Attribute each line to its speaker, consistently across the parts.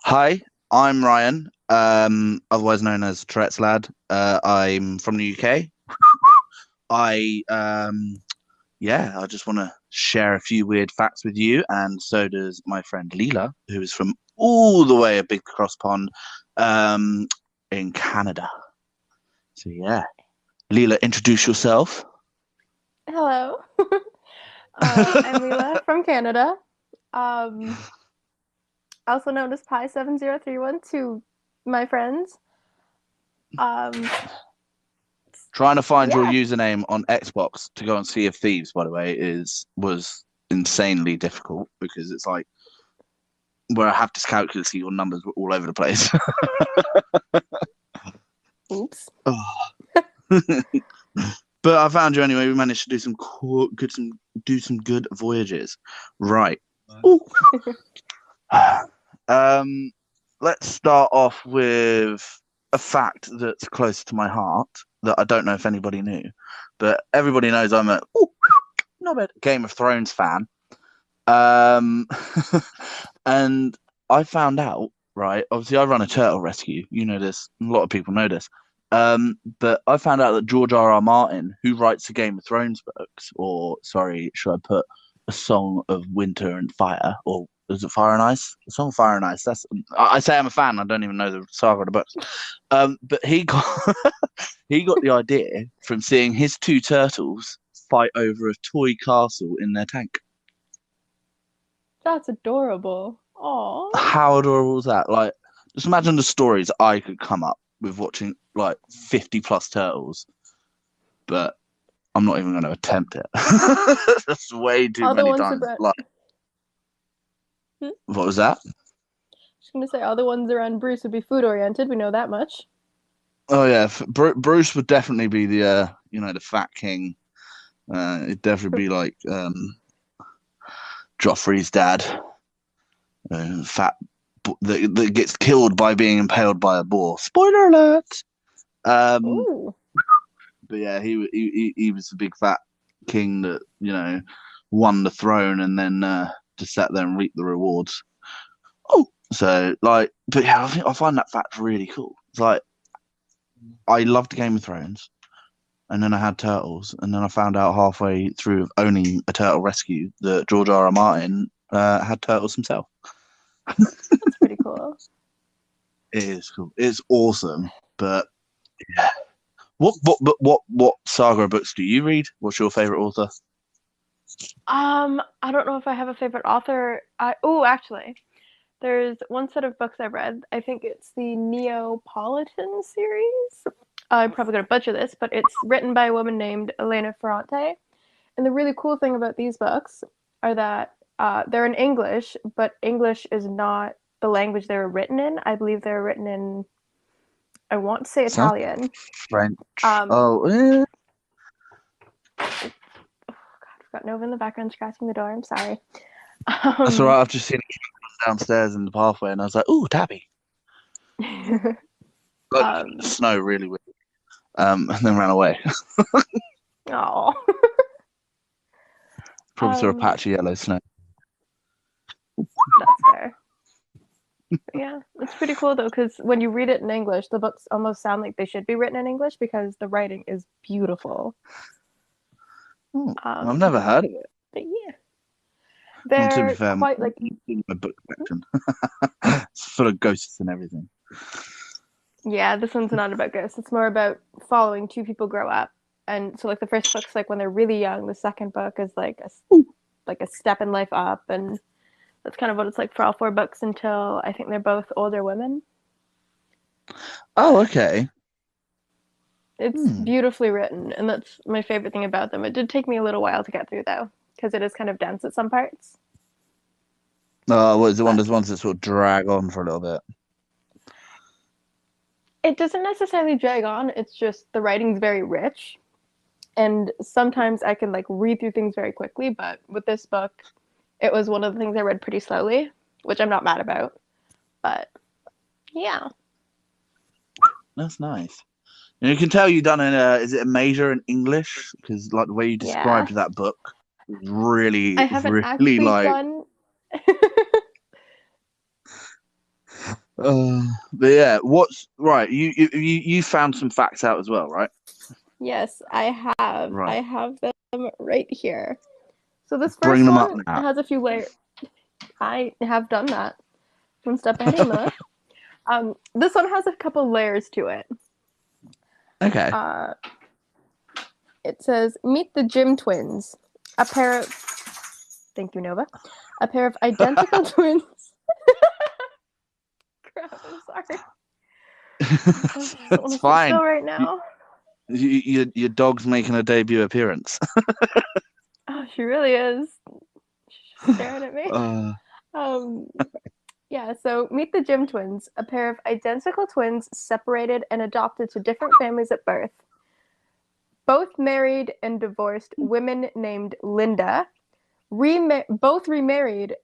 Speaker 1: Hi, I'm Ryan, otherwise known as Tourettes Lad. I'm from the UK. I I just want to share a few weird facts with you, and so does my friend Leela, who is from all the way a big cross pond, um, in Canada. So yeah, Leela, introduce yourself.
Speaker 2: Hello. I'm Leela from Canada. Um, Also known as Pi7031 to my friends. Um,
Speaker 1: Trying to find your
Speaker 2: yeah,
Speaker 1: username on Xbox to go on Sea of Thieves, by the way, is was insanely difficult because it's like where I have dyscalculia, your numbers were all over the place.
Speaker 2: oops.
Speaker 1: But I found you anyway. We managed to do some good voyages. Right. Ooh. Um, let's start off with a fact that's close to my heart that I don't know if anybody knew, but everybody knows I'm a not bad Game of Thrones fan. Um, and I found out, right? Obviously, I run a turtle rescue. You know this. A lot of people know this. But I found out that George R. Martin, who writes the Game of Thrones books, or sorry, should I put A Song of Winter and Fire, or is it Fire and Ice? A Song of Fire and Ice. I say I'm a fan. I don't even know the saga of the books. But he got he got the idea from seeing his two turtles fight over a toy castle in their tank.
Speaker 2: That's adorable. Aw.
Speaker 1: How adorable was that? Like, just imagine the stories I could come up with watching like 50 plus turtles, but I'm not even going to attempt it. That's way too
Speaker 2: All the
Speaker 1: many
Speaker 2: ones
Speaker 1: times.
Speaker 2: about.
Speaker 1: Like,
Speaker 2: Hmm?
Speaker 1: what was that?
Speaker 2: Just gonna say all the ones around Bruce would be food oriented. We know that much.
Speaker 1: Oh yeah, Bruce would definitely be the the fat king. It'd definitely be like Joffrey's dad, fat that gets killed by being impaled by a boar. Spoiler alert. Um,
Speaker 2: Ooh.
Speaker 1: But yeah, he was a big fat king that won the throne and then just sat there and reaped the rewards. Oh, so like, but yeah, I find that fact really cool. It's like I loved Game of Thrones, and then I had turtles, and then I found out halfway through owning a turtle rescue that George R. R. Martin had turtles himself.
Speaker 2: That's pretty cool.
Speaker 1: It is cool. It's awesome, but yeah. What saga books do you read? What's your favorite author?
Speaker 2: I don't know if I have a favorite author. Actually, there's one set of books I've read. I think it's the Neapolitan series. I'm probably going to butcher this, but it's written by a woman named Elena Ferrante. And the really cool thing about these books are that they're in English, but English is not the language they were written in. I believe they were written in, I want to say
Speaker 1: Sounds
Speaker 2: Italian.
Speaker 1: French.
Speaker 2: Um,
Speaker 1: Oh,
Speaker 2: oh God, I've got Nova in the background scratching the door. I'm sorry.
Speaker 1: that's all
Speaker 2: Um,
Speaker 1: right. I've just seen it downstairs in the pathway, and I was like, "Ooh, Tabby!" But the
Speaker 2: um,
Speaker 1: snow really weird. And then ran away.
Speaker 2: oh.
Speaker 1: Probably saw a
Speaker 2: um,
Speaker 1: patch of yellow snow.
Speaker 2: that's fair. Yeah, it's pretty cool though, because when you read it in English, the books almost sound like they should be written in English because the writing is beautiful.
Speaker 1: Oh, I've
Speaker 2: Um,
Speaker 1: never heard of it.
Speaker 2: but yeah,
Speaker 1: Well, to be
Speaker 2: they're
Speaker 1: fair,
Speaker 2: quite like
Speaker 1: my book collection it's full of ghosts and everything.
Speaker 2: yeah, this one's not about ghosts. It's more about following two people grow up. And so like the first book's like when they're really young, the second book is like a step in life up, and that's kind of what it's like for all four books until I think they're both older women.
Speaker 1: Oh,
Speaker 2: But
Speaker 1: okay.
Speaker 2: it's
Speaker 1: Hmm.
Speaker 2: beautifully written, and that's my favorite thing about them. It did take me a little while to get through though, because it is kind of dense at some parts.
Speaker 1: What is it? One of
Speaker 2: But
Speaker 1: those ones that sort of drag on for a little bit.
Speaker 2: it doesn't necessarily drag on, it's just the writing's very rich. And sometimes I can like read through things very quickly, but with this book, it was one of the things I read pretty slowly, which I'm not mad about. But yeah,
Speaker 1: That's nice. And you can tell you done is it a major in English? Because like the way you
Speaker 2: yeah.
Speaker 1: described that book, really,
Speaker 2: I haven't
Speaker 1: really
Speaker 2: actually
Speaker 1: like
Speaker 2: done
Speaker 1: But yeah, what's right? You found some facts out as well, right?
Speaker 2: Yes, I have. I
Speaker 1: Right.
Speaker 2: have them right here. So this
Speaker 1: Bring
Speaker 2: first
Speaker 1: them up
Speaker 2: one
Speaker 1: now.
Speaker 2: has a few layers. I have done that. One step ahead of you. This one has a couple layers to it.
Speaker 1: Okay.
Speaker 2: Uh, it says, "Meet the Gym Twins, a pair of." Thank you, Nova. A pair of identical twins. Crap! I'm sorry. I don't want
Speaker 1: It's
Speaker 2: to sit
Speaker 1: fine.
Speaker 2: still right now.
Speaker 1: Your dog's making a debut appearance.
Speaker 2: Oh, she really is. She's just staring at me.
Speaker 1: Uh,
Speaker 2: Um, yeah, so meet the Gym Twins, a pair of identical twins separated and adopted to different families at birth. Both married and divorced women named Linda, both remarried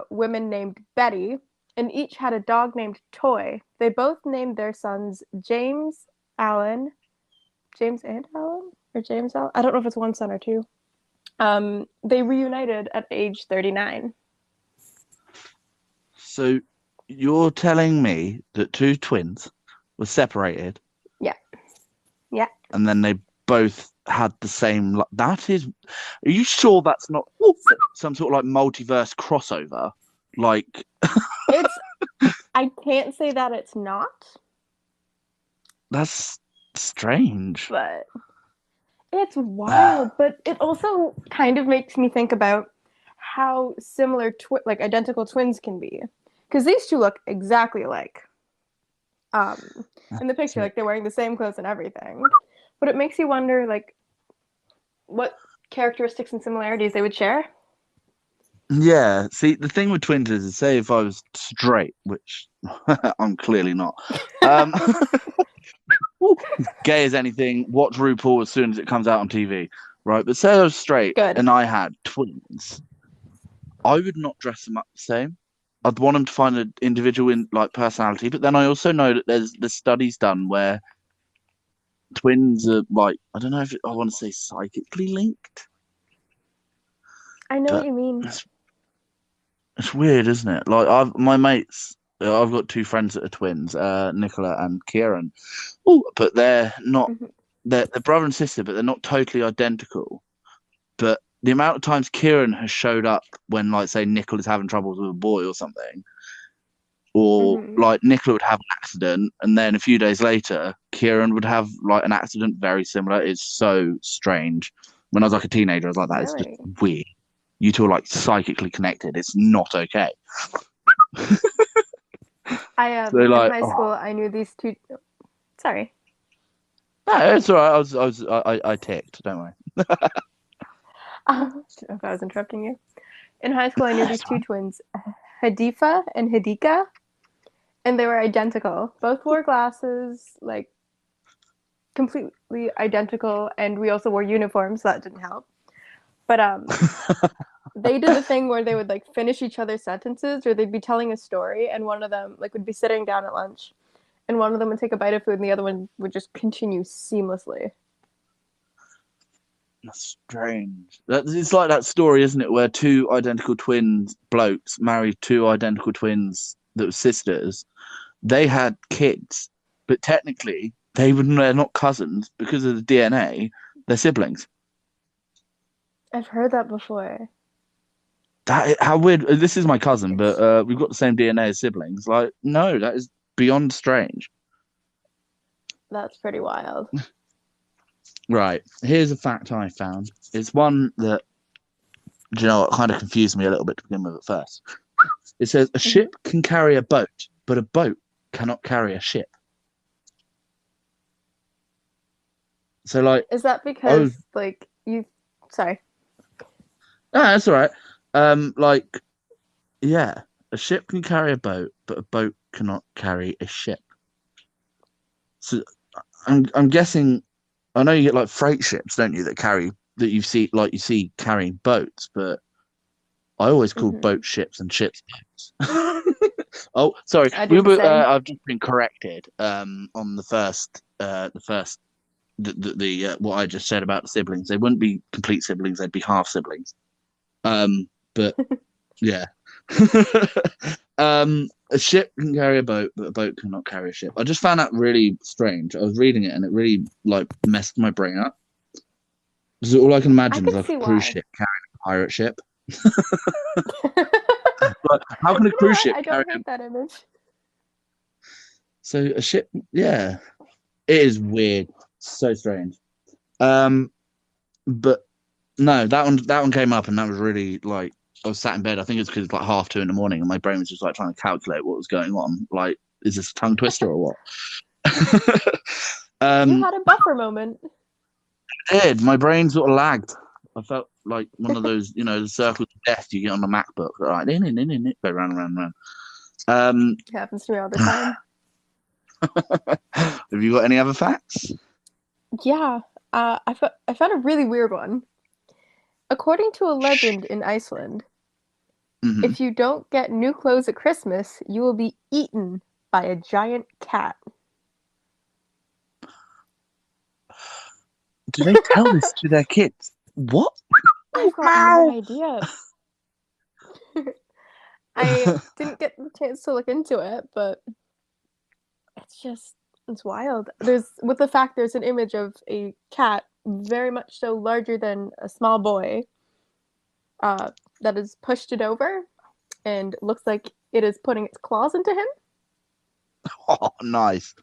Speaker 2: women named Betty, and each had a dog named Toy. They both named their sons Alan, James and Alan, or James Alan. I don't know if it's one son or two. They reunited at age 39.
Speaker 1: so you're telling me that two twins were separated
Speaker 2: Yeah, yeah.
Speaker 1: and then they both had the same. That is. Are you sure that's not some sort of like multiverse crossover? Like
Speaker 2: It's. I can't say that it's not,
Speaker 1: that's strange.
Speaker 2: but it's wild. But it also kind of makes me think about how similar, like identical twins can be, because these two look exactly alike. Um, in the picture, like they're wearing the same clothes and everything. But it makes you wonder, like, what characteristics and similarities they would share.
Speaker 1: Yeah, see, the thing with twins is, say if I was straight, which I'm clearly not, um, gay as anything, watch RuPaul as soon as it comes out on TV, right? But say I was straight
Speaker 2: Good.
Speaker 1: and I had twins, I would not dress them up the same. I'd want them to find an individual in like personality, but then I also know that there's studies done where twins are like I don't know if I want to say psychically linked,
Speaker 2: I know what
Speaker 1: but
Speaker 2: you mean.
Speaker 1: it's weird, isn't it? Like my mates, I've got two friends that are twins, Nicola and Kieran. Oh, but they're not.
Speaker 2: Mm-hmm.
Speaker 1: They're brother and sister, but they're not totally identical. But the amount of times Kieran has showed up when, like, say, Nicola's having troubles with a boy or something, or
Speaker 2: Mm-hmm.
Speaker 1: like Nicola would have an accident, and then a few days later, Kieran would have like an accident very similar. It's so strange. When I was like a teenager, I was like, that is just
Speaker 2: Really?
Speaker 1: weird. You two are like psychically connected. It's not okay. So
Speaker 2: In
Speaker 1: like,
Speaker 2: high school, I knew these two. Sorry.
Speaker 1: no, it's all right. I ticked. Don't worry.
Speaker 2: If I was interrupting you. In high school, I knew these
Speaker 1: It's
Speaker 2: two
Speaker 1: fine.
Speaker 2: twins, Hadifa and Hadika, and they were identical. Both wore glasses, like completely identical, and we also wore uniforms, so that didn't help. But they did the thing where they would like finish each other's sentences, or they'd be telling a story, and one of them like would be sitting down at lunch, and one of them would take a bite of food, and the other one would just continue seamlessly.
Speaker 1: That's strange. It's like that story, isn't it, where two identical twins blokes married two identical twins that were sisters. They had kids, but technically they're not cousins because of the DNA. They're siblings.
Speaker 2: I've heard that before.
Speaker 1: How weird. This is my cousin,
Speaker 2: It's
Speaker 1: but we've got the same DNA as siblings. Like, no, that is beyond strange.
Speaker 2: That's pretty wild.
Speaker 1: Right. Here's a fact I found. It's one that, do you know what, kind of confused me a little bit to begin with at first. It says a
Speaker 2: Mm-hmm.
Speaker 1: ship can carry a boat, but a boat cannot carry a ship. So, like,
Speaker 2: Is that
Speaker 1: oh,
Speaker 2: because like you? Sorry.
Speaker 1: that's all right. Like, yeah, a ship can carry a boat, but a boat cannot carry a ship. So, I'm guessing. I know you get like freight ships, don't you, that you see carrying boats, but I always call
Speaker 2: Mm-hmm.
Speaker 1: boat ships and ships boats. Oh, sorry.
Speaker 2: I do the same.
Speaker 1: I've just been corrected on the first what I just said about the siblings. They wouldn't be complete siblings; they'd be half siblings. But yeah. A ship can carry a boat, but a boat cannot carry a ship. I just found that really strange. I was reading it and it really like messed my brain up. Because all I can
Speaker 2: I
Speaker 1: imagine is
Speaker 2: could
Speaker 1: like a
Speaker 2: see
Speaker 1: cruise
Speaker 2: why.
Speaker 1: ship carrying a pirate ship.
Speaker 2: You
Speaker 1: Like, how can a
Speaker 2: know
Speaker 1: cruise
Speaker 2: what?
Speaker 1: ship
Speaker 2: I
Speaker 1: carry
Speaker 2: don't hate that image.
Speaker 1: so a ship? Yeah, it is weird, so strange. Um, but no, that one came up and that was really like I was sat in bed. I think it's because it's like 2:30 in the morning and my brain was just like trying to calculate what was going on. Like, is this a tongue twister or what?
Speaker 2: You
Speaker 1: um,
Speaker 2: had a buffer moment.
Speaker 1: did my brain sort of lagged. I felt like one of those, the circles of death you get on the MacBook. Right, go round and round and round.
Speaker 2: It happens to me all the time.
Speaker 1: Have you got any other facts?
Speaker 2: Yeah, I found a really weird one. According to a legend in Iceland,
Speaker 1: Hmm.
Speaker 2: if you don't get new clothes at Christmas, you will be eaten by a giant cat.
Speaker 1: Do they tell this to their kids? What?
Speaker 2: I've got no
Speaker 1: How?
Speaker 2: idea. I didn't get the chance to look into it, but it's just it's wild. With the fact there's an image of a cat very much so larger than a small boy, uh, that has pushed it over and looks like it is putting its claws into him.
Speaker 1: Oh, nice.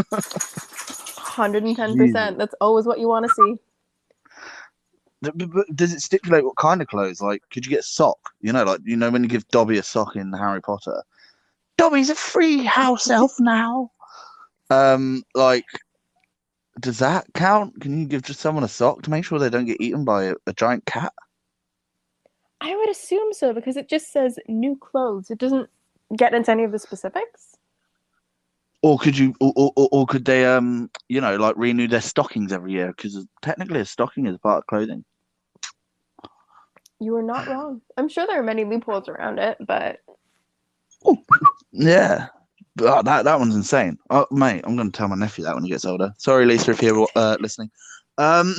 Speaker 1: Jesus.
Speaker 2: 110%. That's always what you want to see.
Speaker 1: But does it stipulate what kind of clothes? Like, could you get a sock? Like when you give Dobby a sock in Harry Potter. Dobby's a free house elf now. Like, does that count? Can you give just someone a sock to make sure they don't get eaten by a giant cat?
Speaker 2: I would assume so because it just says new clothes. It doesn't get into any of the specifics.
Speaker 1: Or could you, or could they, like renew their stockings every year? Because technically, a stocking is a part of clothing.
Speaker 2: You are not wrong. I'm sure there are many loopholes around it, but
Speaker 1: Oh, yeah, but that one's insane. Oh, mate, I'm going to tell my nephew that when he gets older. Sorry, Lisa, if you're listening. Um,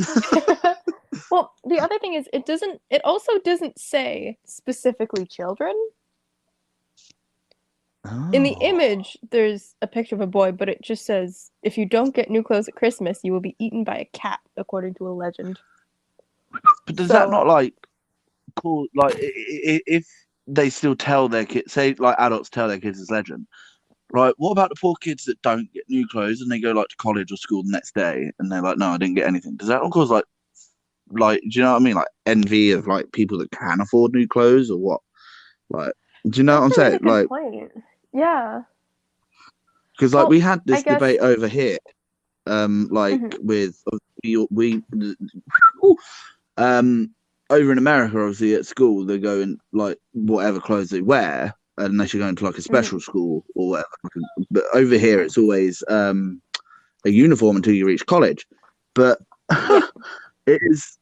Speaker 2: well, the other thing is it also doesn't say specifically children. In the
Speaker 1: oh,
Speaker 2: image, there's a picture of a boy, but it just says, if you don't get new clothes at Christmas, you will be eaten by a cat, according to a legend.
Speaker 1: but does that
Speaker 2: So,
Speaker 1: not like call like if they still tell their kids, say like adults tell their kids this legend, right? What about the poor kids that don't get new clothes and they go like to college or school the next day and they're like, no, I didn't get anything. Does that all cause like do you know what I mean? Like envy of like people that can afford new clothes or what? Like, do you know what
Speaker 2: that's
Speaker 1: I'm
Speaker 2: a really
Speaker 1: saying?
Speaker 2: good
Speaker 1: Like,
Speaker 2: point. Yeah.
Speaker 1: because like we
Speaker 2: Well,
Speaker 1: had
Speaker 2: I
Speaker 1: this
Speaker 2: guess.
Speaker 1: debate over here, like
Speaker 2: Mhm.
Speaker 1: with we um over in America, obviously at school they go in like whatever clothes they wear, unless you're going to like a special
Speaker 2: Mhm.
Speaker 1: school or whatever. But over here, it's always a uniform until you reach college. But
Speaker 2: Yeah.
Speaker 1: it is,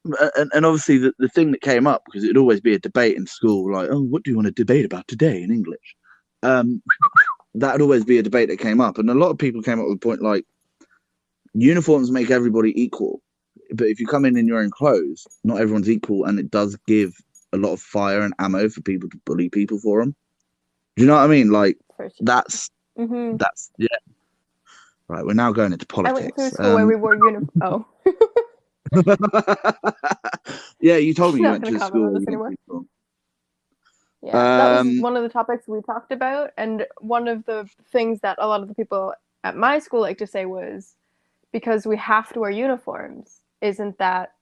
Speaker 1: and obviously the thing that came up because it'd always be a debate in school, like, oh, what do you want to debate about today in English? Um, that'd always be a debate that came up, and a lot of people came up with a point like uniforms make everybody equal, but if you come in your own clothes, not everyone's equal, and it does give a lot of fire and ammo for people to bully people for them. Do you know what I mean? Like
Speaker 2: For sure.
Speaker 1: that's
Speaker 2: Hmm.
Speaker 1: that's yeah. Right, we're now going into
Speaker 2: I went through
Speaker 1: politics.
Speaker 2: school where we wore uniform. Oh,
Speaker 1: Yeah, you told me you
Speaker 2: not
Speaker 1: went
Speaker 2: going to
Speaker 1: to
Speaker 2: comment on
Speaker 1: school.
Speaker 2: this
Speaker 1: You went
Speaker 2: anymore.
Speaker 1: to school.
Speaker 2: Yeah, that was
Speaker 1: Um,
Speaker 2: one of the topics we talked about, and one of the things that a lot of the people at my school like to say was because we have to wear uniforms, isn't that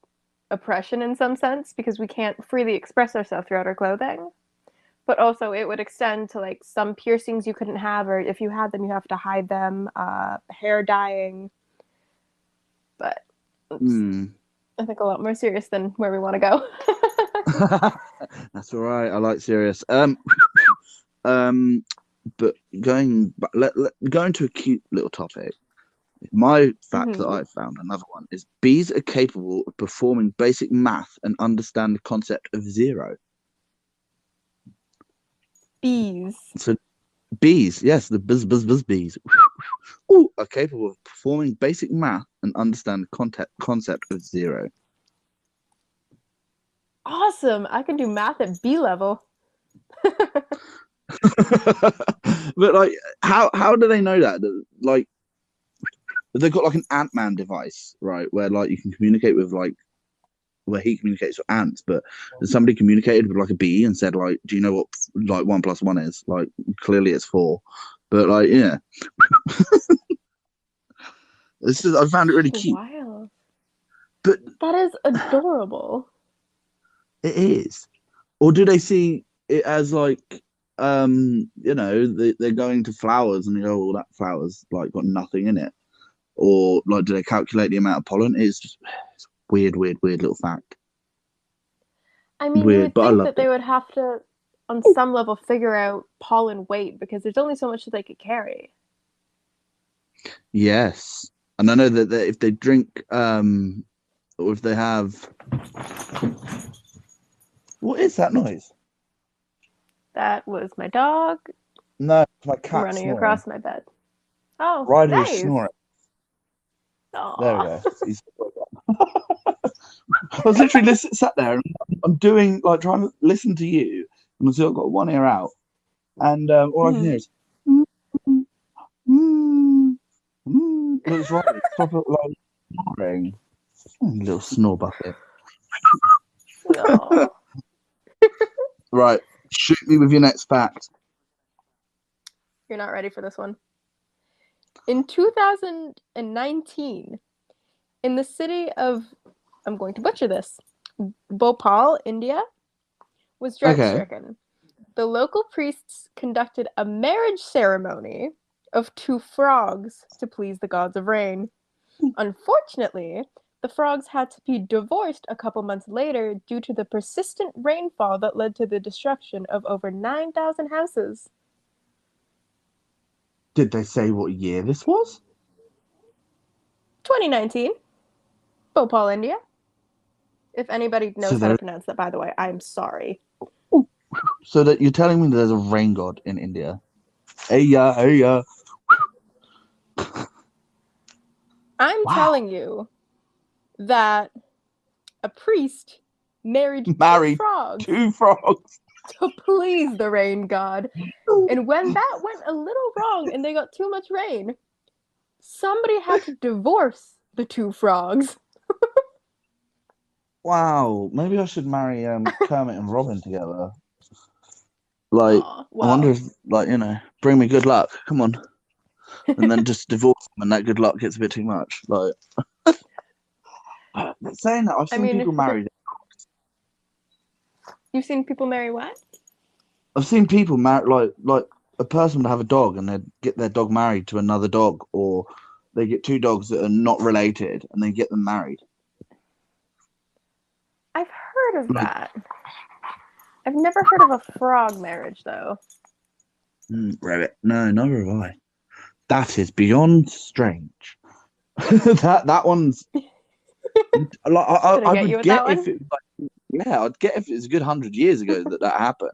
Speaker 2: oppression in some sense? Because we can't freely express ourselves throughout our clothing. But also, it would extend to like some piercings you couldn't have, or if you had them, you have to hide them. Hair dyeing, but it's
Speaker 1: hmm.
Speaker 2: I think a lot more serious than where we want to go.
Speaker 1: That's all right. I like serious. Um, but going to a cute little topic. My fact that
Speaker 2: Mm-hmm.
Speaker 1: I found, another one, is bees are capable of performing basic math and understand the concept of zero.
Speaker 2: Bees.
Speaker 1: So bees, yes, the buzz bees, ooh, are capable of performing basic math and understand the concept of zero.
Speaker 2: Awesome. I can do math at B level.
Speaker 1: But like, how do they know that? Like, they've got like an Ant-Man device, right? Where like you can communicate with like where he communicates with ants, but somebody communicated with like a bee and said like, "Do you know what like 1 + 1 is?" Like, clearly it's 4, but like, yeah, I found it really cute.
Speaker 2: Wild.
Speaker 1: But
Speaker 2: that is adorable.
Speaker 1: it is. Or do they see it as like, they're going to flowers and they go, "Oh, that flower's like got nothing in it," or like, do they calculate the amount of pollen? It's weird, little fact.
Speaker 2: I mean, you
Speaker 1: Weird,
Speaker 2: would
Speaker 1: but I
Speaker 2: think that
Speaker 1: loved
Speaker 2: they
Speaker 1: it.
Speaker 2: would have to, on some level, figure out pollen weight because there's only so much that they could carry.
Speaker 1: Yes, and I know that if they drink, or if they have, what is that noise?
Speaker 2: That was my dog
Speaker 1: No, it's my cat
Speaker 2: running
Speaker 1: snoring.
Speaker 2: across my bed. Oh,
Speaker 1: Ryder is
Speaker 2: nice.
Speaker 1: snoring. There we
Speaker 2: Aw.
Speaker 1: go. I was literally sat there and I'm doing like trying to listen to you, and so I've got one ear out, and all I can hear is mm, mm, mm, It's right, it's proper like snoring. Little snore bucket.
Speaker 2: Aw.
Speaker 1: Right, shoot me with your next fact.
Speaker 2: You're not ready for this one. In 2019, in the city of, I'm going to butcher this, Bhopal, India, was drought
Speaker 1: Okay.
Speaker 2: stricken. The local priests conducted a marriage ceremony of 2 frogs to please the gods of rain. Unfortunately, the frogs had to be divorced a couple months later due to the persistent rainfall that led to the destruction of over 9,000 houses.
Speaker 1: Did they say what year this was?
Speaker 2: 2019, Bhopal, India. If anybody
Speaker 1: So
Speaker 2: knows how to pronounce that, by the way, I'm sorry.
Speaker 1: so that you're telling me there's a rain god in India? Hey ya, hey ya.
Speaker 2: I'm
Speaker 1: Wow.
Speaker 2: telling you that a priest married
Speaker 1: Married
Speaker 2: 2 frogs
Speaker 1: 2 frogs.
Speaker 2: to please the rain god. And when that went a little wrong and they got too much rain, somebody had to divorce the 2 frogs.
Speaker 1: Wow, maybe I should marry Kermit and Robin together. Like,
Speaker 2: Aw,
Speaker 1: I wonder
Speaker 2: well,
Speaker 1: if, like, bring me good luck. Come on, and then just divorce them, and that good luck gets a bit too much. Like, but saying that, I've
Speaker 2: I
Speaker 1: seen
Speaker 2: mean,
Speaker 1: people married.
Speaker 2: you've seen people marry what?
Speaker 1: I've seen people marry like a person would have a dog, and they'd get their dog married to another dog, or they get 2 dogs that are not related, and they get them married.
Speaker 2: I've heard of
Speaker 1: Like,
Speaker 2: that. I've never heard of a frog marriage, though.
Speaker 1: rabbit. No, neither have I. That is beyond strange. that one's like
Speaker 2: Did I
Speaker 1: I
Speaker 2: get you
Speaker 1: would
Speaker 2: with
Speaker 1: get
Speaker 2: that
Speaker 1: if
Speaker 2: one?
Speaker 1: it was like, yeah, I'd get if it was a good 100 years ago that happened.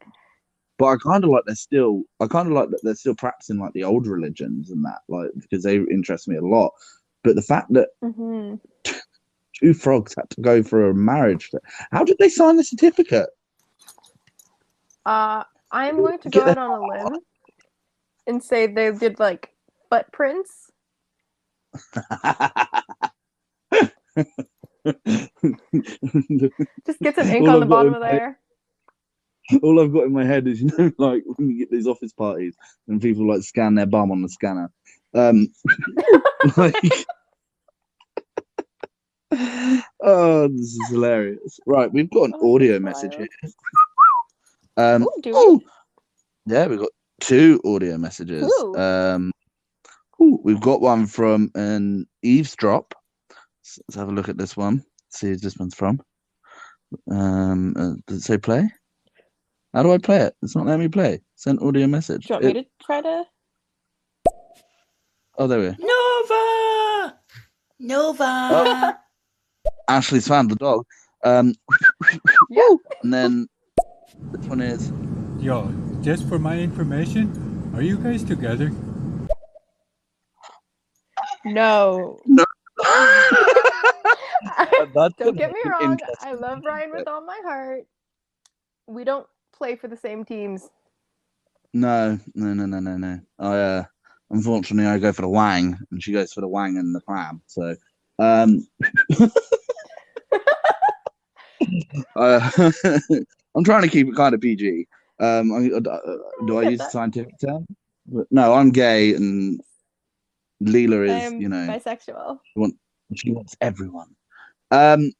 Speaker 1: But I kind of like that they're still practicing like the old religions and that, like, because they interest me a lot. But the fact that
Speaker 2: Mm-hmm.
Speaker 1: 2 frogs had to go for a marriage, how did they sign the certificate?
Speaker 2: I'm going to go
Speaker 1: Get
Speaker 2: out on a limb and say they did like butt prints. Just get some ink
Speaker 1: all
Speaker 2: on the
Speaker 1: I've got
Speaker 2: bottom
Speaker 1: in
Speaker 2: of
Speaker 1: my head,
Speaker 2: there.
Speaker 1: all I've got in my head is like when you get these office parties and people like scan their bum on the scanner. Like, oh, this is hilarious. Right, we've got an
Speaker 2: Oh,
Speaker 1: audio
Speaker 2: that's
Speaker 1: message here.
Speaker 2: Ooh, do we?
Speaker 1: Yeah, we've got 2 audio messages.
Speaker 2: Ooh.
Speaker 1: We've got one from an eavesdrop. Let's have a look at this one. See who this one's from. Does it say play? How do I play it? It's not letting me play. Send audio message.
Speaker 2: Do you want me to try to?
Speaker 1: Oh, there we go.
Speaker 3: Nova! Nova!
Speaker 1: Ashley's found the dog.
Speaker 2: Yeah.
Speaker 1: And then this one is.
Speaker 4: Yo, just for my information, are you guys together?
Speaker 2: No.
Speaker 1: No.
Speaker 2: Don't get me wrong. I love Ryan with all my heart. We don't play for the same teams.
Speaker 1: No. Unfortunately, I go for the wang, and she goes for the wang and the crab. So, um, uh, I'm trying to keep it kind of PG. Do I
Speaker 2: get
Speaker 1: use a
Speaker 2: that.
Speaker 1: scientific term? No, I'm gay, and Leela
Speaker 2: I
Speaker 1: is,
Speaker 2: am bisexual.
Speaker 1: she wants everyone. Um,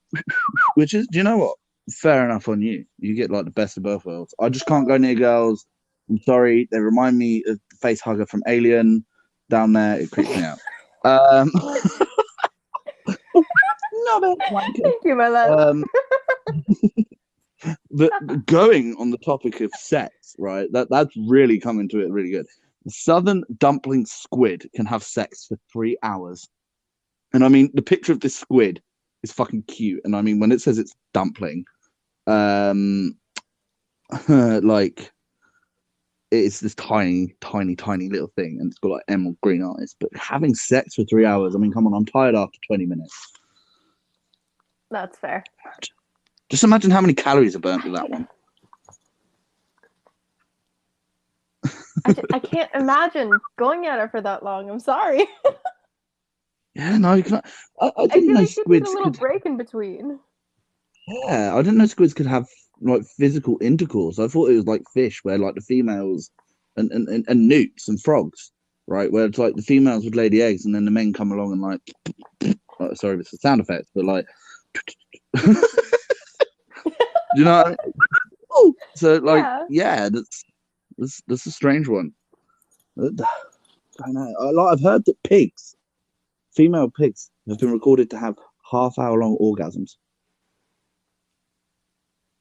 Speaker 1: which is, do you know what? Fair enough on you. You get like the best of both worlds. I just can't go near girls. I'm sorry. They remind me of the face hugger from Alien down there. It creeps me out. Um, not a wanker.
Speaker 2: Thank you, my love.
Speaker 1: But going on the topic of sex, right? That's really coming to it really good. The southern dumpling squid can have sex for 3 hours. And I mean, the picture of this squid is fucking cute. And I mean, when it says it's dumpling, like it's this tiny, tiny, tiny little thing, and it's got like emerald green eyes. But having sex for 3 hours, I mean, come on, I'm tired after 20 minutes.
Speaker 2: That's fair.
Speaker 1: Just imagine how many calories are burnt with that one.
Speaker 2: I can't imagine going at it for that long. I'm sorry.
Speaker 1: Yeah, no, you can't. I
Speaker 2: I
Speaker 1: didn't
Speaker 2: feel
Speaker 1: know
Speaker 2: like you need a
Speaker 1: squids
Speaker 2: little
Speaker 1: could.
Speaker 2: break in between.
Speaker 1: Yeah, I didn't know squids could have like physical intercourse. I thought it was like fish, where like the females and newts and frogs, right? Where it's like the females would lay the eggs, and then the men come along and like, oh, sorry, it's the sound effects, but like, do you know what I mean? Oh, so like, yeah, that's a strange one. I don't know. I've heard that female pigs, have been recorded to have half-hour-long orgasms.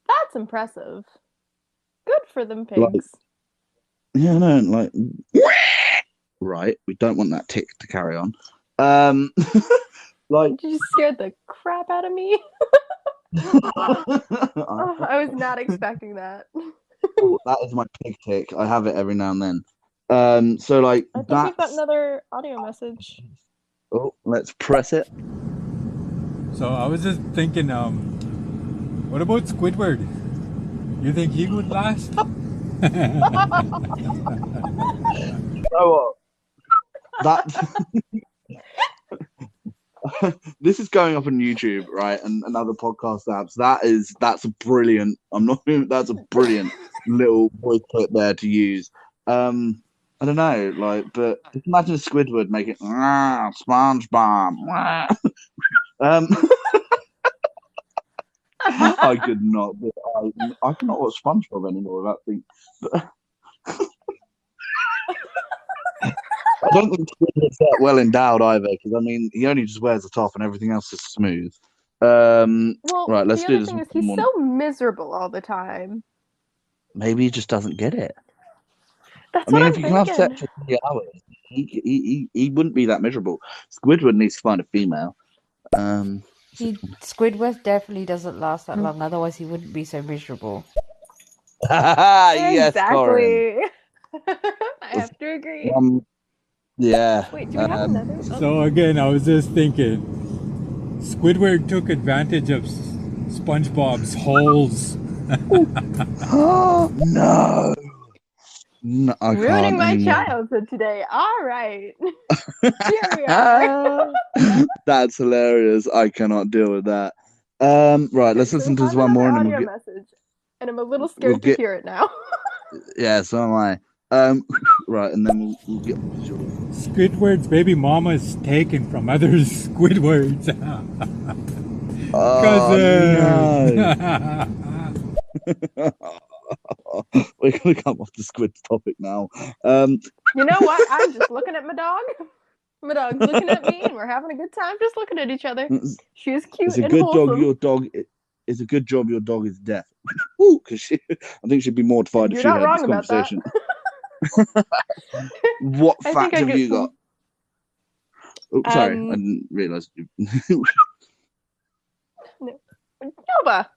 Speaker 2: That's impressive. Good for them pigs.
Speaker 1: Like, yeah, no, like, right. We don't want that tick to carry on. Like,
Speaker 2: you scared the crap out of me. Oh, I was not expecting that.
Speaker 1: Oh, that is my pig tick. I have it every now and then. So like,
Speaker 2: I think we've got another audio message.
Speaker 1: Oh, let's press it.
Speaker 4: So I was just thinking, what about Squidward? You think he would last?
Speaker 1: You know what? That this is going up on YouTube, right? And other podcast apps. That's a brilliant. That's a brilliant little voice clip there to use. I don't know, like, but just imagine Squidward making SpongeBob. I could not. I cannot watch SpongeBob anymore without thinking. But I don't think Squidward's that well endowed either, because I mean, he only just wears the top and everything else is smooth.
Speaker 2: Well,
Speaker 1: right, let's do this.
Speaker 2: The other thing is he's so miserable all the time.
Speaker 1: Maybe he just doesn't get it.
Speaker 2: That's
Speaker 1: I mean,
Speaker 2: what
Speaker 1: if
Speaker 2: I'm
Speaker 1: you can have sex for 3 hours, he wouldn't be that miserable. Squidward needs to find a female.
Speaker 3: Squidward definitely doesn't last that long, otherwise he wouldn't be so miserable.
Speaker 1: Yes,
Speaker 2: exactly. I have to agree.
Speaker 1: Yeah.
Speaker 2: Wait, do we have another?
Speaker 4: So again, I was just thinking, Squidward took advantage of SpongeBob's holes.
Speaker 1: Oh no. No, I
Speaker 2: Ruining
Speaker 1: can't
Speaker 2: my
Speaker 1: anymore.
Speaker 2: childhood today. All right. Here we are.
Speaker 1: That's hilarious. I cannot deal with that. Right, let's listen to this one more.
Speaker 2: Audio message, and I'm a little scared to hear it now.
Speaker 1: Yeah, so am I. Right, and then we'll get.
Speaker 4: Squidward's baby mama is taken from other Squidwards.
Speaker 1: No. We're gonna come off the squid topic now.
Speaker 2: You know what? I'm just looking at my dog. My dog's looking at me, and we're having a good time just looking at each other. She's cute
Speaker 1: it's a
Speaker 2: and
Speaker 1: good
Speaker 2: wholesome.
Speaker 1: dog. Your dog. It's a good job your dog is deaf. Because I think she'd be mortified if she heard this conversation. What fact have you got? Oh, sorry, I didn't realise.
Speaker 2: Nova.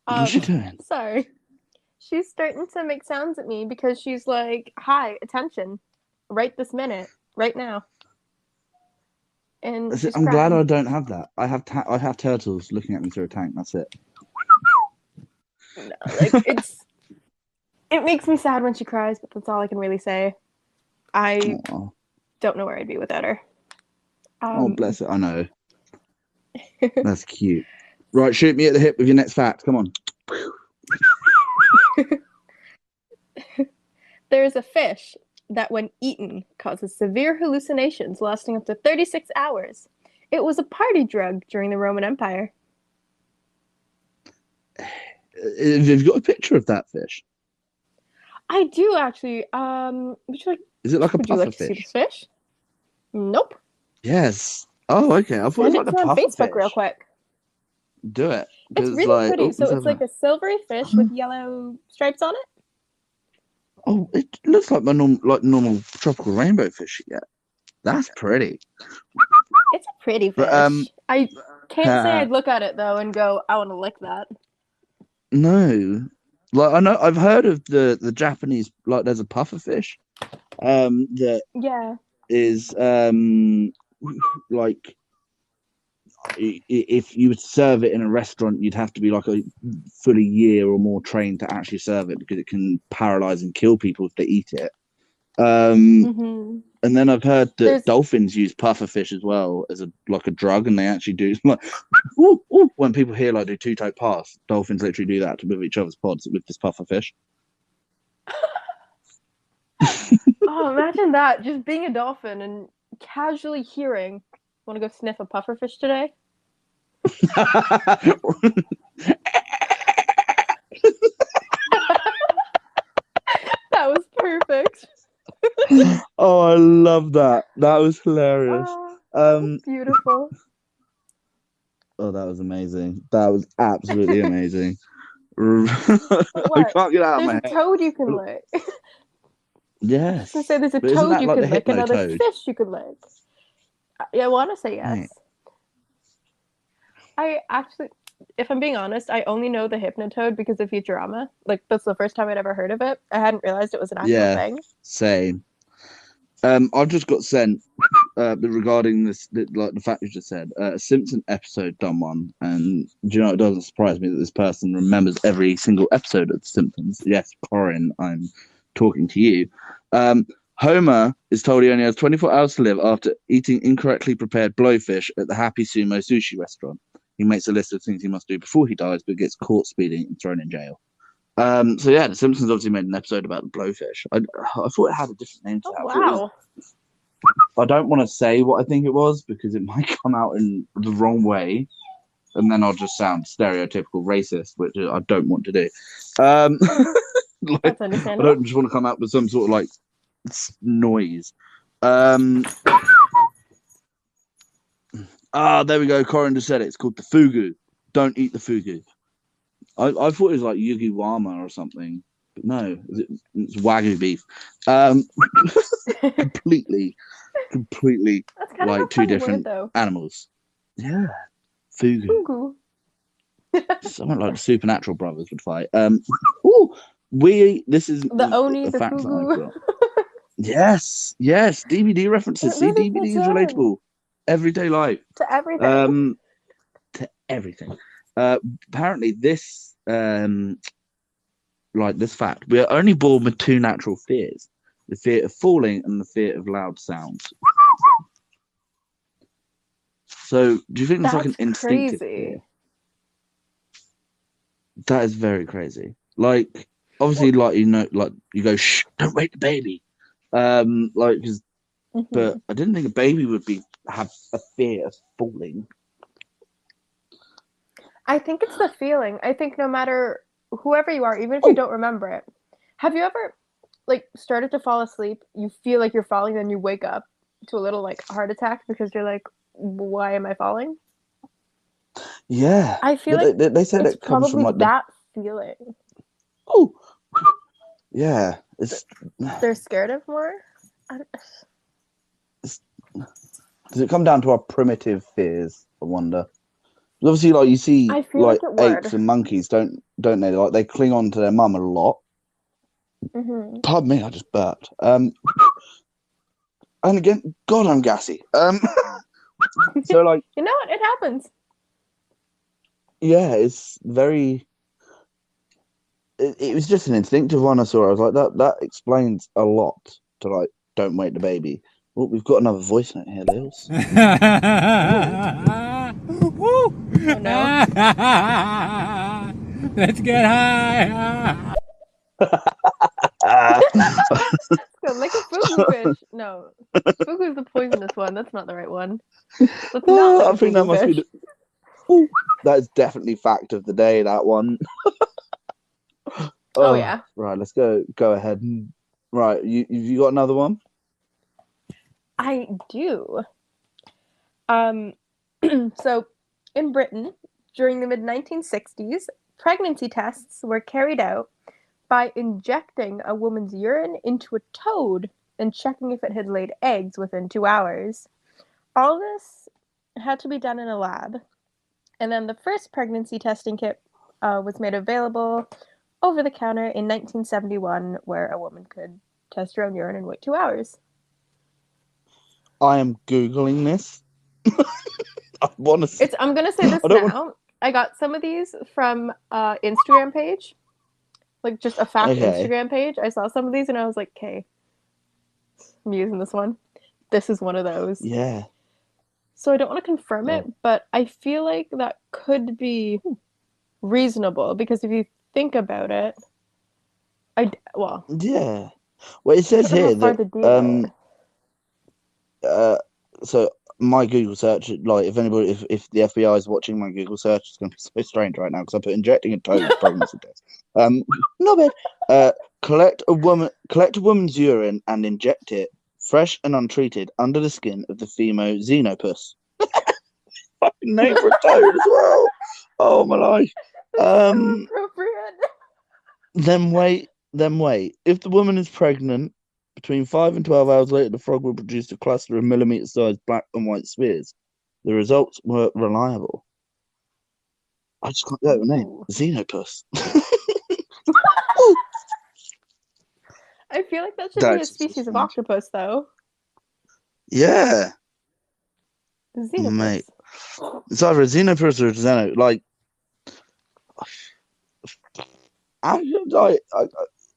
Speaker 1: What's she doing?
Speaker 2: Sorry. She's starting to make sounds at me because she's like, hi, attention. Right this minute. Right now. And
Speaker 1: I'm glad I don't have that. I have turtles looking at me through a tank. That's it.
Speaker 2: No, like It makes me sad when she cries, but that's all I can really say. I
Speaker 1: Aw.
Speaker 2: don't know where I'd be without her.
Speaker 1: Oh, bless it. I know. That's cute. Right, shoot me at the hip with your next fact. Come on.
Speaker 2: There's a fish that, when eaten, causes severe hallucinations lasting up to 36 hours. It was a party drug during the Roman Empire.
Speaker 1: Have you got a picture of that fish?
Speaker 2: I do actually.
Speaker 1: Is it like a
Speaker 2: Would you like to see
Speaker 1: pufferfish?
Speaker 2: this fish? Nope.
Speaker 1: Yes. Oh, okay. I thought it was
Speaker 2: Send
Speaker 1: like
Speaker 2: it
Speaker 1: a
Speaker 2: to me on Facebook
Speaker 1: pufferfish.
Speaker 2: real quick.
Speaker 1: Do it.
Speaker 2: It's
Speaker 1: 'Cause,
Speaker 2: really
Speaker 1: like,
Speaker 2: pretty.
Speaker 1: oh,
Speaker 2: So
Speaker 1: let's
Speaker 2: it's
Speaker 1: have
Speaker 2: like
Speaker 1: a-
Speaker 2: a silvery fish with yellow stripes on it.
Speaker 1: Oh, it looks like my normal tropical rainbow fish you get. That's pretty.
Speaker 2: It's a pretty fish.
Speaker 1: But
Speaker 2: I can't say I'd look at it though and go, I want to lick that.
Speaker 1: no. Like I know I've heard of the Japanese, like there's a pufferfish that
Speaker 2: Yeah.
Speaker 1: is like if you would serve it in a restaurant, you'd have to be like a fully year or more trained to actually serve it because it can paralyze and kill people if they eat it.
Speaker 2: Mm-hmm.
Speaker 1: And then I've heard that
Speaker 2: There's-
Speaker 1: dolphins use pufferfish as well as a drug, and they actually do like ooh, ooh, when people hear like do two-toed pass, dolphins literally do that with each other's pods with this pufferfish.
Speaker 2: Oh, imagine that. Just being a dolphin and casually hearing, want to go sniff a pufferfish today? That was perfect.
Speaker 1: Oh, I love that. That was hilarious.
Speaker 2: Beautiful.
Speaker 1: Oh, that was amazing. That was absolutely amazing. I
Speaker 2: What?
Speaker 1: can't get out of
Speaker 2: There's
Speaker 1: my
Speaker 2: a
Speaker 1: head.
Speaker 2: toad you can lick.
Speaker 1: Yes.
Speaker 2: I was gonna say there's a
Speaker 1: But isn't
Speaker 2: toad
Speaker 1: that
Speaker 2: you
Speaker 1: like
Speaker 2: can
Speaker 1: the
Speaker 2: lick and other
Speaker 1: hypnotoad?
Speaker 2: fish you can lick. Yeah, I want to say yes.
Speaker 1: Right.
Speaker 2: I actually, if I'm being honest, I only know the hypnotoad because of Futurama. Like, that's the first time I'd ever heard of it. I hadn't realized it was an actual
Speaker 1: Yeah.
Speaker 2: thing.
Speaker 1: Same. I've just got sent regarding this, like the fact you just said, a Simpson episode done one, and do you know, it doesn't surprise me that this person remembers every single episode of The Simpsons. Yes, Corin, I'm talking to you. Homer is told he only has 24 hours to live after eating incorrectly prepared blowfish at the Happy Sumo sushi restaurant. He makes a list of things he must do before he dies, but gets caught speeding and thrown in jail. So yeah, The Simpsons obviously made an episode about the blowfish. I thought it had a different name to
Speaker 2: Oh,
Speaker 1: that. I thought it was-
Speaker 2: wow.
Speaker 1: I don't want to say what I think it was because it might come out in the wrong way, and then I'll just sound stereotypical racist, which I don't want to do. Like,
Speaker 2: That's
Speaker 1: I
Speaker 2: understandable.
Speaker 1: don't just want to come out with some sort of like noise. There we go. Corin just said it. It's called the fugu. Don't eat the fugu. I thought it was like Yugiwama or something, but no, it's Wagyu beef. Completely
Speaker 2: That's kind
Speaker 1: like
Speaker 2: of a
Speaker 1: two
Speaker 2: funny
Speaker 1: different
Speaker 2: word, though.
Speaker 1: animals. Yeah, fugu.
Speaker 2: Fugu.
Speaker 1: Something like the Supernatural brothers would fight. This is
Speaker 2: The Oni,
Speaker 1: a
Speaker 2: the
Speaker 1: fact that I've
Speaker 2: Fugu.
Speaker 1: got. Yes, DVD references.
Speaker 2: It
Speaker 1: See,
Speaker 2: really
Speaker 1: DVD is
Speaker 2: fits in.
Speaker 1: relatable. Everyday life.
Speaker 2: To everything.
Speaker 1: To everything. Apparently, this like this fact, we are only born with two natural fears: the fear of falling and the fear of loud sounds. So, do you think it's like an
Speaker 2: That's
Speaker 1: instinctive
Speaker 2: crazy.
Speaker 1: fear? That is very crazy. Like, obviously, like like you go, shh, don't wake the baby. Like, but I didn't think a baby would have a fear of falling.
Speaker 2: I think it's the feeling. I think no matter whoever you are, even if you don't remember it, have you ever like started to fall asleep? You feel like you're falling, then you wake up to a little like heart attack because you're like, why am I falling?
Speaker 1: Yeah,
Speaker 2: I feel
Speaker 1: but
Speaker 2: like
Speaker 1: they said
Speaker 2: it's
Speaker 1: it comes from
Speaker 2: probably
Speaker 1: like
Speaker 2: that feeling
Speaker 1: oh, yeah. It's
Speaker 2: they're scared of more.
Speaker 1: does it come down to our primitive fears? I wonder. Obviously, like you see,
Speaker 2: I feel
Speaker 1: like
Speaker 2: like it would.
Speaker 1: apes and monkeys don't they? Like they cling on to their mum a lot.
Speaker 2: Mm-hmm.
Speaker 1: Pardon me, I just burped. And again, God, I'm gassy. So like,
Speaker 2: You know what? It happens.
Speaker 1: yeah, it's very. it was just an instinctive one I saw. I was like, that explains a lot to like, don't wake the baby. Oh, we've got another voice note here, Lils.
Speaker 4: Woo!
Speaker 2: Oh no.
Speaker 4: Let's get high.
Speaker 2: Go like a fugu fish. No, fugu is the poisonous one. That's not the right one. Let's not like
Speaker 1: I
Speaker 2: a
Speaker 1: think that
Speaker 2: fugu
Speaker 1: must be
Speaker 2: fish.
Speaker 1: Ooh, that is definitely fact of the day, that one.
Speaker 2: Oh yeah.
Speaker 1: Right, let's go ahead. Right, you got another one?
Speaker 2: I do. So in Britain, during the mid-1960s, pregnancy tests were carried out by injecting a woman's urine into a toad and checking if it had laid eggs within 2 hours. All this had to be done in a lab. And then the first pregnancy testing kit was made available over the counter in 1971, where a woman could test her own urine and wait 2 hours.
Speaker 1: I am Googling this. I want to.
Speaker 2: I'm gonna say this now. I got some of these from Instagram page, like just a fact
Speaker 1: Okay.
Speaker 2: Instagram page. I saw some of these and I was like, okay, I'm using this one. This is one of those.
Speaker 1: Yeah.
Speaker 2: So I don't want to confirm it, but I feel like that could be reasonable because if you think about it,
Speaker 1: Yeah. Well, it
Speaker 2: I
Speaker 1: says
Speaker 2: don't know
Speaker 1: here
Speaker 2: how far
Speaker 1: that
Speaker 2: the
Speaker 1: so my Google search, like if anybody, if the FBI is watching my Google search, it's going to be so strange right now because I put injecting a toad pregnancy test. Not bad. Collect a woman's urine and inject it, fresh and untreated, under the skin of the female xenopus. Fucking name for a toad as well. Oh my life.
Speaker 2: That's so appropriate.
Speaker 1: Then wait. If the woman is pregnant, between 5 and 12 hours later, the frog will produce a cluster of millimeter-sized black and white spheres. The results were reliable. I just can't get the name.
Speaker 2: Ooh.
Speaker 1: Xenopus.
Speaker 2: I feel like that should be a species of octopus, though.
Speaker 1: Yeah.
Speaker 2: Xenopus.
Speaker 1: Mate. It's either a xenopus or a xeno. Like,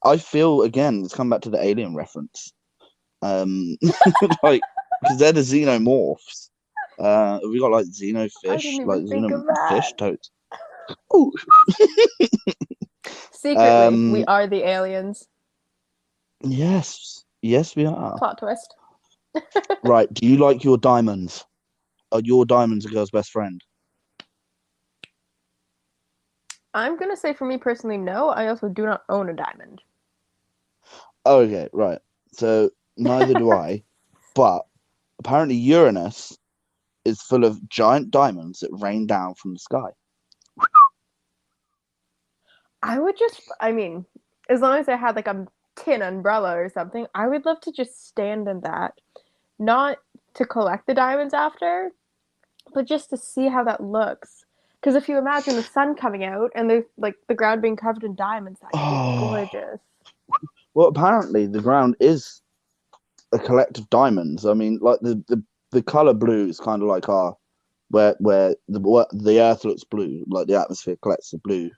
Speaker 1: I feel, again, let's come back to the alien reference. Like, because they're the xenomorphs. We got like xenofish, like xenofish toads. Oh.
Speaker 2: Secretly, we are the aliens.
Speaker 1: Yes, we are.
Speaker 2: Plot twist.
Speaker 1: Right. Do you like your diamonds? Are your diamonds a girl's best friend?
Speaker 2: I'm gonna say for me personally, no. I also do not own a diamond.
Speaker 1: Okay, right. So neither do I. But apparently Uranus is full of giant diamonds that rain down from the sky.
Speaker 2: I mean, as long as I had like a tin umbrella or something, I would love to just stand in that. Not to collect the diamonds after, but just to see how that looks. Because if you imagine the sun coming out and the ground being covered in diamonds, that could be gorgeous.
Speaker 1: Well, apparently the ground is a collective of diamonds. I mean, like the color blue is kind of like where the earth looks blue, like the atmosphere collects the blue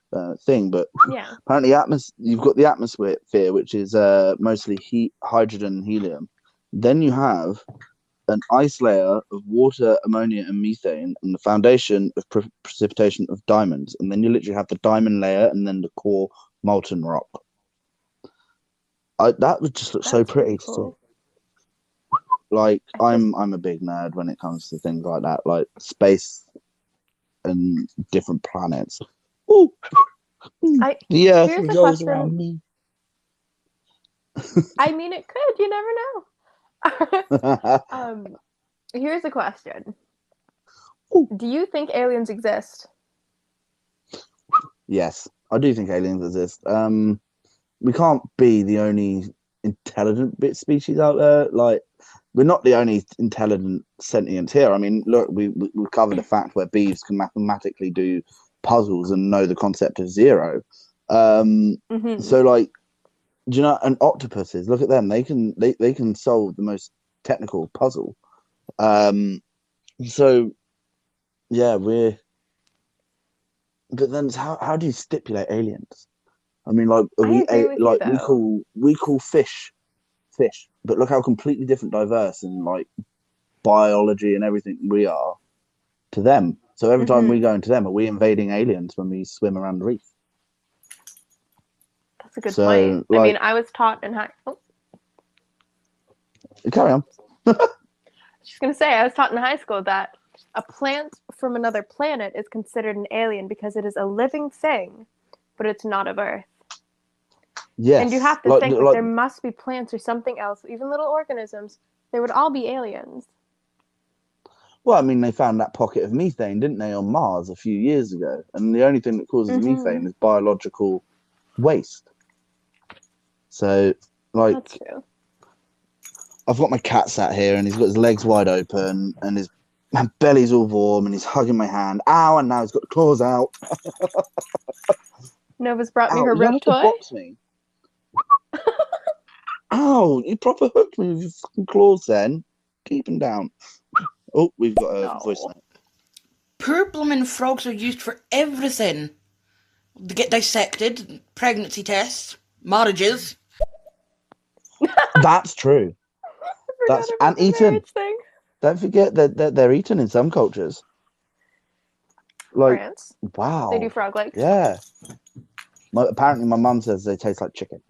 Speaker 1: thing. But
Speaker 2: yeah,
Speaker 1: apparently you've got the atmosphere, which is mostly heat, hydrogen, and helium. Then you have an ice layer of water, ammonia, and methane, and the foundation of precipitation of diamonds. And then you literally have the diamond layer, and then the core molten rock. That would just look so pretty to see. Like I'm a big nerd when it comes to things like that, like space and different planets. Ooh. The Earth revolves around me.
Speaker 2: I mean, it could. You never know. Here's a question. Ooh. Do you think aliens exist?
Speaker 1: Yes, I do think aliens exist. We can't be the only intelligent species out there. Like, we're not the only intelligent sentients here. I mean, look, we've covered the fact where bees can mathematically do puzzles and know the concept of zero. So, like, do you know? And octopuses, look at them. They can solve the most technical puzzle. So, yeah, but then how do you stipulate aliens? I mean, like
Speaker 2: I
Speaker 1: we
Speaker 2: agree
Speaker 1: ate,
Speaker 2: with you,
Speaker 1: like
Speaker 2: though.
Speaker 1: we call fish, but look how completely different, diverse, and like biology and everything we are to them. So every time we
Speaker 2: Hmm.
Speaker 1: go into them, are we invading aliens when we swim around the reef?
Speaker 2: That's a good point.
Speaker 1: So,
Speaker 2: I mean,
Speaker 1: like,
Speaker 2: I was taught in high. Oh,
Speaker 1: carry on.
Speaker 2: I was just gonna say, I was taught in high school that a plant from another planet is considered an alien because it is a living thing, but it's not of Earth. And you
Speaker 1: Yes,
Speaker 2: have to think that there must be plants or something else, even little organisms. They would all be aliens.
Speaker 1: well, I mean, they found that pocket of methane, didn't they, on Mars a few years ago? And the only thing that causes
Speaker 2: Hmm.
Speaker 1: methane is biological waste. So,
Speaker 2: That's
Speaker 1: like,
Speaker 2: true.
Speaker 1: I've got my cat sat here, and he's got his legs wide open, and his belly's all warm, and he's hugging my hand. Ow! And now he's got the claws out.
Speaker 2: Nova's brought me
Speaker 1: Ow!
Speaker 2: her
Speaker 1: You don't
Speaker 2: rope
Speaker 1: have to
Speaker 2: toy.
Speaker 1: box me. Ow! You proper hooked me with your fucking claws. Then keep them down. Oh, we've got a voice
Speaker 2: No.
Speaker 1: note.
Speaker 5: Poor bloomin' frogs are used for everything. They get dissected, pregnancy tests, marriages.
Speaker 1: That's true.
Speaker 2: I forgot
Speaker 1: That's
Speaker 2: about
Speaker 1: and
Speaker 2: the
Speaker 1: eaten.
Speaker 2: marriage thing.
Speaker 1: Don't forget that they're eaten in some cultures. Like,
Speaker 2: France.
Speaker 1: wow.
Speaker 2: They do frog legs.
Speaker 1: Yeah. Apparently, my mum says they taste like chicken.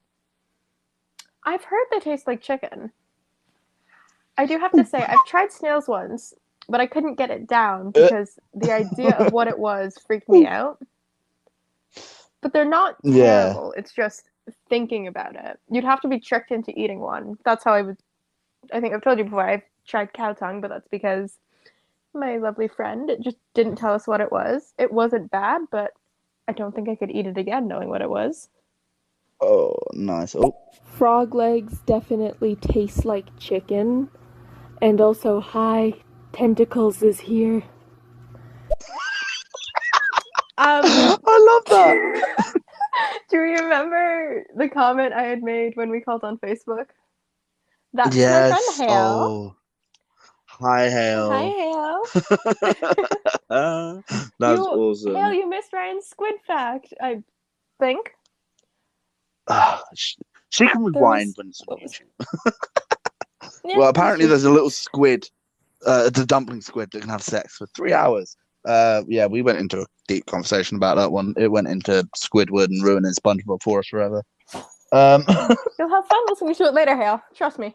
Speaker 2: I've heard they taste like chicken. I do have to say, I've tried snails once, but I couldn't get it down because the idea of what it was freaked me out. But they're not
Speaker 1: Yeah.
Speaker 2: terrible. It's just thinking about it. You'd have to be tricked into eating one. That's how I think I've told you before, I've tried cow tongue, but that's because my lovely friend just didn't tell us what it was. It wasn't bad, but I don't think I could eat it again knowing what it was.
Speaker 1: Oh, nice. Oh,
Speaker 6: Frog legs definitely taste like chicken. And also, hi, Tentacles is here.
Speaker 1: I love that.
Speaker 2: Do you remember the comment I had made when we called on Facebook? That's my
Speaker 1: Yes.
Speaker 2: friend Hale.
Speaker 1: Oh, hi, Hale.
Speaker 2: Hi, Hale.
Speaker 1: That's awesome.
Speaker 2: Hale, you missed Ryan's squid fact, I think.
Speaker 1: She can rewind when it's on YouTube.
Speaker 2: Yeah,
Speaker 1: Well, apparently there's a little squid, the dumpling squid that can have sex for 3 hours. Yeah, we went into a deep conversation about that one. It went into Squidward and ruining SpongeBob for us forever.
Speaker 2: You'll have fun listening to it later, Hale. Trust me.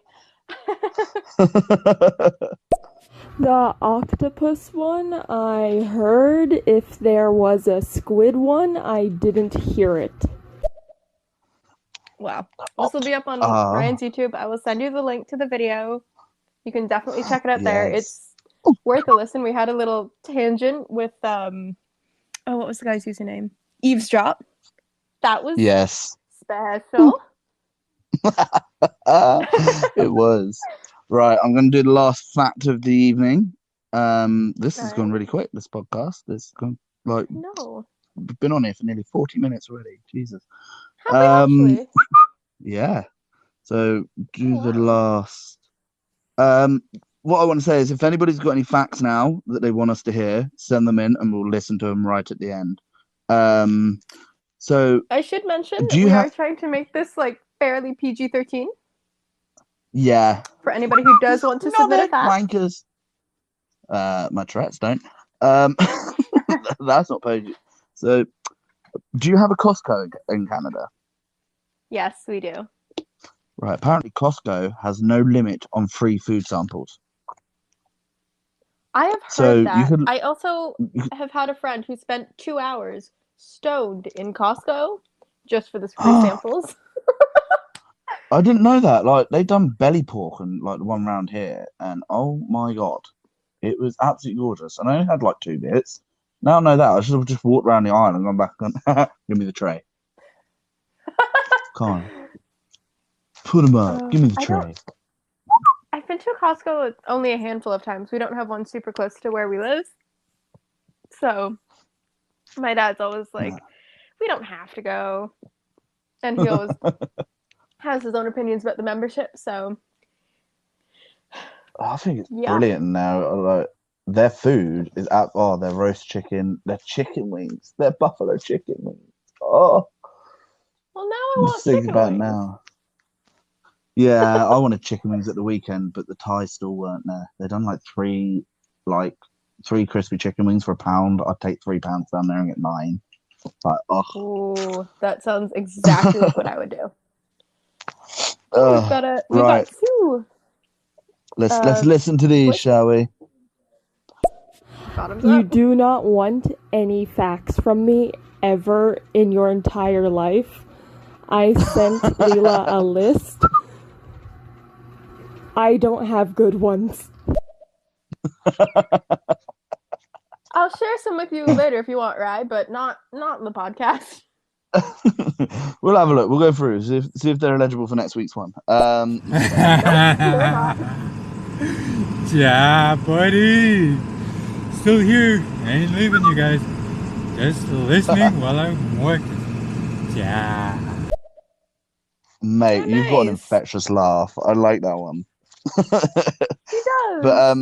Speaker 6: The octopus one, I heard. If there was a squid one, I didn't hear it.
Speaker 2: Wow. This will be up on Ryan's YouTube. I will send you the link to the video. You can definitely check it out there.
Speaker 1: Yes.
Speaker 2: It's worth a listen. We had a little tangent with what was the guy's username? Eavesdrop. That was
Speaker 1: Yes.
Speaker 2: special.
Speaker 1: It was. Right, I'm going to do the last fact of the evening. This has gone really quick, this podcast. It's gone, like,
Speaker 2: No.
Speaker 1: we've been on here for nearly 40 minutes already. Jesus.
Speaker 2: Have we actually?
Speaker 1: Yeah. So do the
Speaker 2: wow.
Speaker 1: last. What I want to say is, if anybody's got any facts now that they want us to hear, send them in, and we'll listen to them right at the end. So
Speaker 2: I should mention
Speaker 1: do you
Speaker 2: we are trying to make this like fairly PG-13
Speaker 1: Yeah.
Speaker 2: for anybody who does want to submit a fact.
Speaker 1: Wankers. My Tourettes don't. That's not PG. So, do you have a Costco in Canada?
Speaker 2: Yes, we do.
Speaker 1: Right. Apparently, Costco has no limit on free food samples.
Speaker 2: I have heard that. I also have had a friend who spent 2 hours stoned in Costco just for the free samples.
Speaker 1: I didn't know that. Like, they've done belly pork and like the one round here, and oh my god, it was absolutely gorgeous. And I only had like 2 bits. Now I know that. I should have just walked around the aisle and gone back and give me the tray. Come on. Put them up. Give me the tray.
Speaker 2: I've been to Costco only a handful of times. We don't have one super close to where we live. So my dad's always like, we don't have to go. And he always has his own opinions about the membership. So
Speaker 1: I think it's brilliant now. Like, their food is their roast chicken, their chicken wings, their buffalo chicken wings. Oh,
Speaker 2: Well, now I
Speaker 1: I'm
Speaker 2: want
Speaker 1: just thinking
Speaker 2: chicken
Speaker 1: about it
Speaker 2: wings.
Speaker 1: now. Yeah, I wanted chicken wings at the weekend, but the Thais still weren't there. They done three crispy chicken wings for £1. I'd take £3 down there and get 9. Like, oh,
Speaker 2: Ooh, that sounds exactly like what I would do. Oh, we
Speaker 1: right.
Speaker 2: got 2
Speaker 1: Let's listen to these,
Speaker 2: voice
Speaker 1: shall we?
Speaker 2: bottoms
Speaker 6: You
Speaker 2: up.
Speaker 6: do not want any facts from me ever in your entire life. I sent Leela a list. I don't have good ones.
Speaker 2: I'll share some with you later if you want, Rye, but not in the podcast.
Speaker 1: We'll have a look. We'll go through, see if they're eligible for next week's one.
Speaker 2: Nope, they're not.
Speaker 4: Yeah, buddy. Still here. Ain't leaving you guys. Just listening while I'm working. Yeah.
Speaker 1: Mate,
Speaker 2: Oh,
Speaker 1: you've got an
Speaker 2: nice.
Speaker 1: infectious laugh. I like that one.
Speaker 2: He does.
Speaker 1: But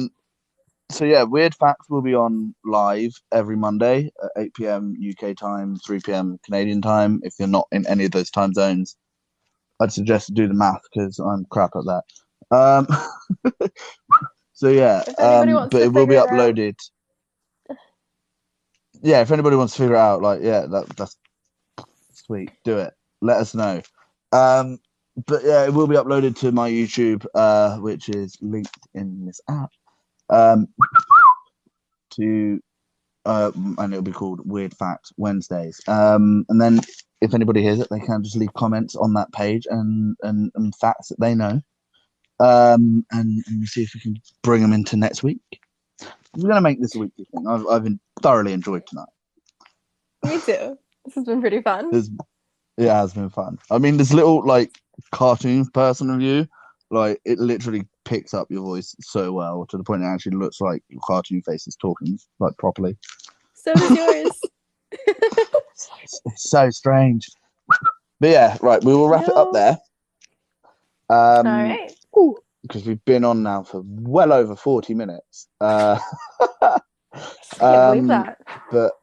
Speaker 1: so yeah, Weird Facts will be on live every Monday at 8 p.m. UK time, 3 p.m. Canadian time. If you're not in any of those time zones, I'd suggest to do the math because I'm crap at that. So yeah,
Speaker 2: If anybody wants
Speaker 1: but
Speaker 2: to
Speaker 1: it will be
Speaker 2: figure it out.
Speaker 1: uploaded. Yeah, if anybody wants to figure it out, that's sweet. Do it. Let us know. But yeah, it will be uploaded to my YouTube, which is linked in this app. And it'll be called Weird Facts Wednesdays. And then if anybody hears it, they can just leave comments on that page and facts that they know. And we'll see if we can bring them into next week. We're gonna make this a weekly thing. I've been thoroughly enjoyed tonight.
Speaker 2: Me too. This has been pretty fun.
Speaker 1: It has been fun. I mean, this little cartoon person of you, it literally picks up your voice so well to the point it actually looks like your cartoon face is talking properly.
Speaker 2: So does yours.
Speaker 1: It's so strange. But yeah, right. We will wrap it up there.
Speaker 2: All right.
Speaker 1: Because we've been on now for well over 40 minutes.
Speaker 2: I can't believe that.
Speaker 1: But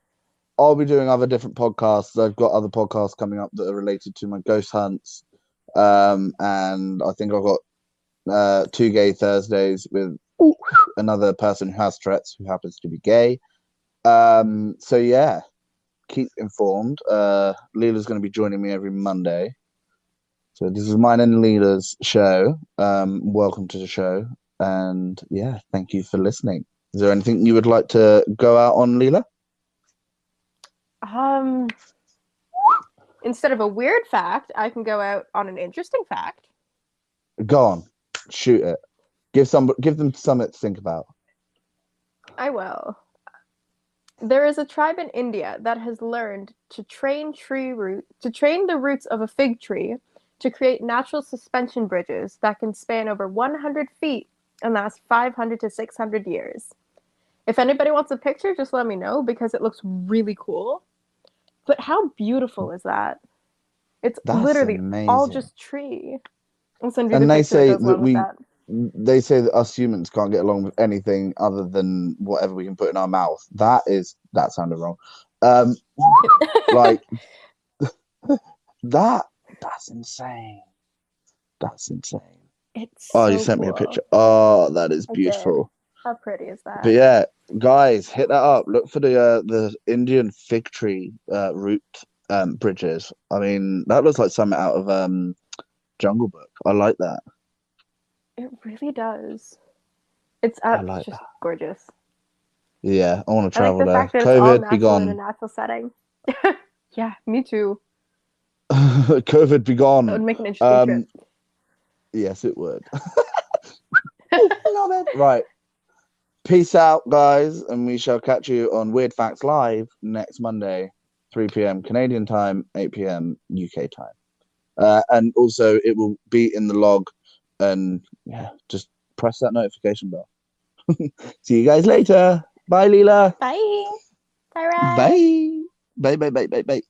Speaker 1: I'll be doing other different podcasts. I've got other podcasts coming up that are related to my ghost hunts. And I think I've got 2 gay Thursdays with another person who has Tourettes who happens to be gay. So yeah, keep informed. Leela's going to be joining me every Monday. So this is mine and Leela's show. Welcome to the show. And yeah, thank you for listening. Is there anything you would like to go out on, Leela?
Speaker 2: Instead of a weird fact, I can go out on an interesting fact.
Speaker 1: Go on. Shoot it. Give them something to think about.
Speaker 2: I will. There is a tribe in India that has learned to train the roots of a fig tree to create natural suspension bridges that can span over 100 feet and last 500 to 600 years. If anybody wants a picture, just let me know because it looks really cool. But how beautiful is that? It's
Speaker 1: That's
Speaker 2: literally
Speaker 1: amazing.
Speaker 2: all just tree. I'll send you
Speaker 1: And
Speaker 2: the
Speaker 1: they
Speaker 2: picture
Speaker 1: say
Speaker 2: that goes along with that.
Speaker 1: they say that us humans can't get along with anything other than whatever we can put in our mouth. That sounded wrong. That's insane. That's insane.
Speaker 2: It's
Speaker 1: Oh,
Speaker 2: so
Speaker 1: you sent me a
Speaker 2: cool.
Speaker 1: picture. Oh, that is
Speaker 2: I
Speaker 1: beautiful.
Speaker 2: did. How pretty is that?
Speaker 1: But yeah, guys, hit that up. Look for the Indian fig tree root bridges. I mean, that looks like something out of Jungle Book. I like that.
Speaker 2: It really does. It's
Speaker 1: I like
Speaker 2: just
Speaker 1: that.
Speaker 2: gorgeous.
Speaker 1: Yeah, I want to
Speaker 2: I like
Speaker 1: travel
Speaker 2: the
Speaker 1: there.
Speaker 2: fact that it's all
Speaker 1: COVID be
Speaker 2: natural in a
Speaker 1: gone.
Speaker 2: natural setting. Yeah, me too.
Speaker 1: COVID be gone.
Speaker 2: That would make an interesting trip.
Speaker 1: Yes, it would. Love it. Right. Peace out, guys, and we shall catch you on Weird Facts Live next Monday, 3 p.m. Canadian time, 8 p.m. UK time. And also, it will be in the log, and yeah, just press that notification bell. See you guys later. Bye, Leela.
Speaker 2: Bye. Bye, Ryan.
Speaker 1: Bye. Bye, bye, bye, bye,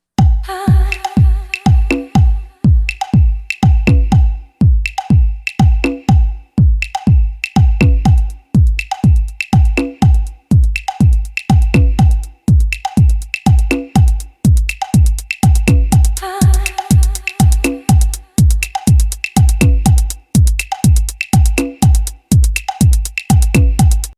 Speaker 1: bye.